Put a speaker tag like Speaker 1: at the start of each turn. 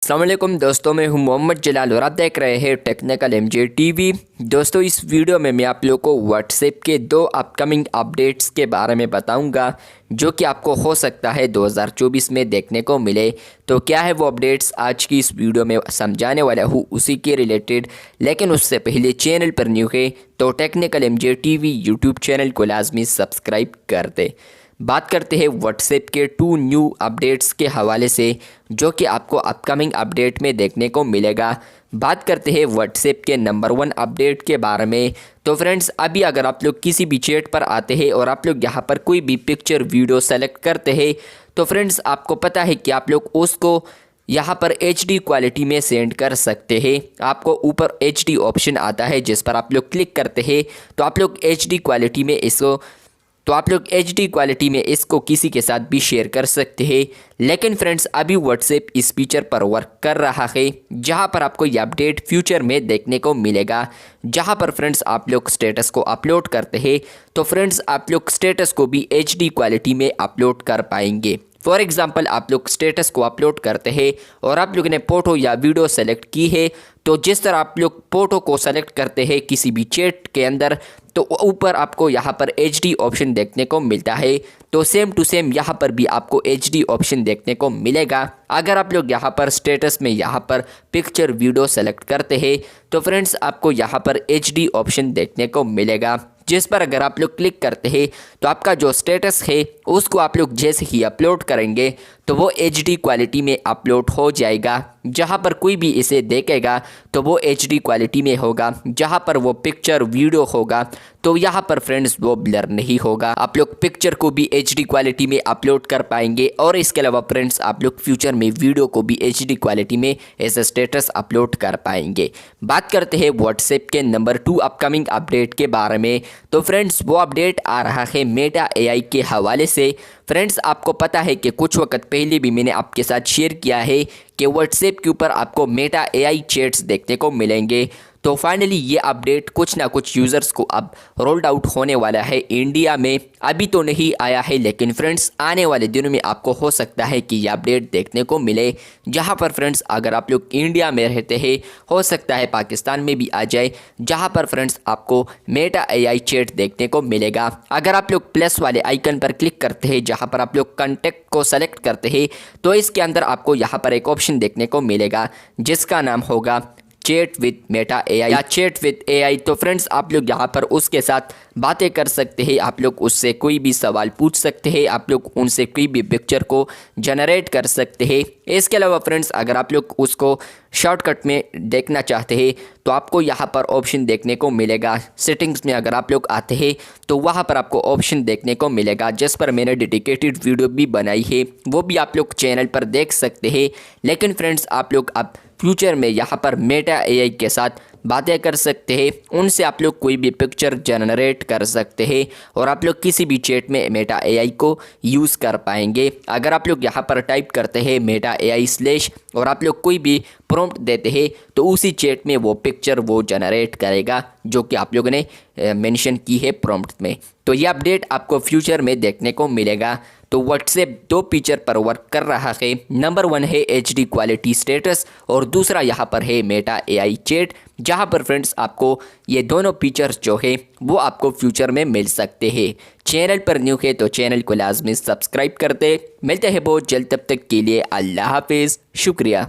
Speaker 1: अस्सलाम वालेकुम दोस्तों, मैं हूं मोहम्मद जलाल और आप देख रहे हैं टेक्निकल एमजे टीवी। दोस्तों, इस वीडियो में मैं आप लोगों को व्हाट्सएप के 2 अपकमिंग अपडेट्स के बारे में बताऊंगा जो कि आपको हो सकता है 2024 में देखने को मिले। तो क्या है वो अपडेट्स, आज की इस वीडियो में समझाने वाला हूँ उसी के रिलेटेड। लेकिन उससे पहले चैनल पर न्यू है तो technical MJ TV YouTube channel को लाजमी सब्सक्राइब कर दे। बात करते हैं व्हाट्सएप के 2 न्यू अपडेट्स के हवाले से जो कि आपको अपकमिंग अपडेट में देखने को मिलेगा। बात करते हैं व्हाट्सएप के नंबर 1 अपडेट के बारे में। तो फ्रेंड्स, अभी अगर आप लोग किसी भी चैट पर आते हैं और आप लोग यहाँ पर कोई भी पिक्चर वीडियो सेलेक्ट करते हैं तो फ्रेंड्स आपको पता है कि आप लोग उसको यहाँ पर HD क्वालिटी में सेंड कर सकते हैं। आपको ऊपर HD ऑप्शन आता है जिस पर आप लोग क्लिक करते हैं तो आप लोग HD क्वालिटी में इसको किसी के साथ भी शेयर कर सकते हैं। लेकिन फ्रेंड्स, अभी व्हाट्सएप इस फीचर पर वर्क कर रहा है जहां पर आपको ये अपडेट फ्यूचर में देखने को मिलेगा। जहां पर फ्रेंड्स आप लोग स्टेटस को अपलोड करते हैं तो फ्रेंड्स आप लोग स्टेटस को भी HD क्वालिटी में अपलोड कर पाएंगे। फॉर एग्ज़ाम्पल, आप लोग स्टेटस को अपलोड करते हैं और आप लोगों ने फ़ोटो या वीडियो सेलेक्ट की है, तो जिस तरह आप लोग फ़ोटो को सेलेक्ट करते हैं किसी भी चैट के अंदर तो ऊपर आपको यहाँ पर HD ऑप्शन देखने को मिलता है। तो सेम टू सेम यहाँ पर भी आपको HD ऑप्शन देखने को मिलेगा। अगर आप लोग यहाँ पर स्टेटस में यहाँ पर पिक्चर वीडियो सेलेक्ट करते हैं तो फ्रेंड्स आपको यहाँ पर HD ऑप्शन देखने को मिलेगा, जिस पर अगर आप लोग क्लिक करते हैं तो आपका जो स्टेटस है उसको आप लोग जैसे ही अपलोड करेंगे तो वो HD क्वालिटी में अपलोड हो जाएगा। जहां पर कोई भी इसे देखेगा तो वो HD क्वालिटी में होगा। जहां पर वो पिक्चर वीडियो होगा तो यहाँ पर फ्रेंड्स वो ब्लर नहीं होगा। आप लोग पिक्चर को भी HD क्वालिटी में अपलोड कर पाएंगे और इसके अलावा फ्रेंड्स आप लोग फ्यूचर में वीडियो को भी HD क्वालिटी में एज ए स्टेटस अपलोड कर पाएंगे। बात करते हैं व्हाट्सएप के नंबर 2 अपकमिंग अपडेट के बारे में। तो फ्रेंड्स वो अपडेट आ रहा है मेटा AI के हवाले से। फ्रेंड्स, आपको पता है कि कुछ वक्त पहले भी मैंने आपके साथ शेयर किया है कि व्हाट्सएप के ऊपर आपको मेटा AI चैट्स देखने को मिलेंगे। तो फाइनली ये अपडेट कुछ ना कुछ यूज़र्स को अब रोल्ड आउट होने वाला है इंडिया में। अभी तो नहीं आया है लेकिन फ्रेंड्स आने वाले दिनों में आपको हो सकता है कि ये अपडेट देखने को मिले। जहां पर फ्रेंड्स अगर आप लोग इंडिया में रहते हैं हो सकता है पाकिस्तान में भी आ जाए, जहां पर फ्रेंड्स आपको मेटा AI चैट देखने को मिलेगा। अगर आप लोग प्लस वाले आइकन पर क्लिक करते हैं जहां पर आप लोग कॉन्टैक्ट को सेलेक्ट करते हैं तो इसके अंदर आपको यहाँ पर एक ऑप्शन देखने को मिलेगा जिसका नाम होगा चैट विद मेटा AI या चैट विद AI। तो फ्रेंड्स आप लोग यहाँ पर उसके साथ बातें कर सकते हैं, आप लोग उससे कोई भी सवाल पूछ सकते हैं, आप लोग उनसे कोई भी पिक्चर को जनरेट कर सकते हैं। इसके अलावा फ्रेंड्स अगर आप लोग उसको शॉर्टकट में देखना चाहते हैं तो आपको यहाँ पर ऑप्शन देखने को मिलेगा। सेटिंग्स में अगर आप लोग आते हैं तो वहाँ पर आपको ऑप्शन देखने को मिलेगा जिस पर मैंने डेडिकेटेड वीडियो भी बनाई है, वो भी आप लोग चैनल पर देख सकते हैं। लेकिन फ्रेंड्स आप लोग अब फ्यूचर में यहाँ पर मेटा AI के साथ बातें कर सकते हैं, उनसे आप लोग कोई भी पिक्चर जनरेट कर सकते हैं और आप लोग किसी भी चैट में मेटा AI को यूज़ कर पाएंगे। अगर आप लोग यहाँ पर टाइप करते हैं मेटा AI स्लैश और आप लोग कोई भी प्रॉम्प्ट देते हैं तो उसी चैट में वो पिक्चर वो जनरेट करेगा जो कि आप लोगों ने मेंशन की है प्रॉम्प्ट में। तो ये अपडेट आपको फ्यूचर में देखने को मिलेगा। तो व्हाट्सएप 2 फीचर पर वर्क कर रहा है। नंबर 1 है HD क्वालिटी स्टेटस और दूसरा यहाँ पर है मेटा AI चैट, जहाँ पर फ्रेंड्स आपको ये दोनों फीचर्स जो है वो आपको फ्यूचर में मिल सकते हैं। चैनल पर न्यू है तो चैनल को लाजमी सब्सक्राइब करते। मिलते हैं बहुत जल्द, तब तक के लिए अल्लाह हाफिज़, शुक्रिया।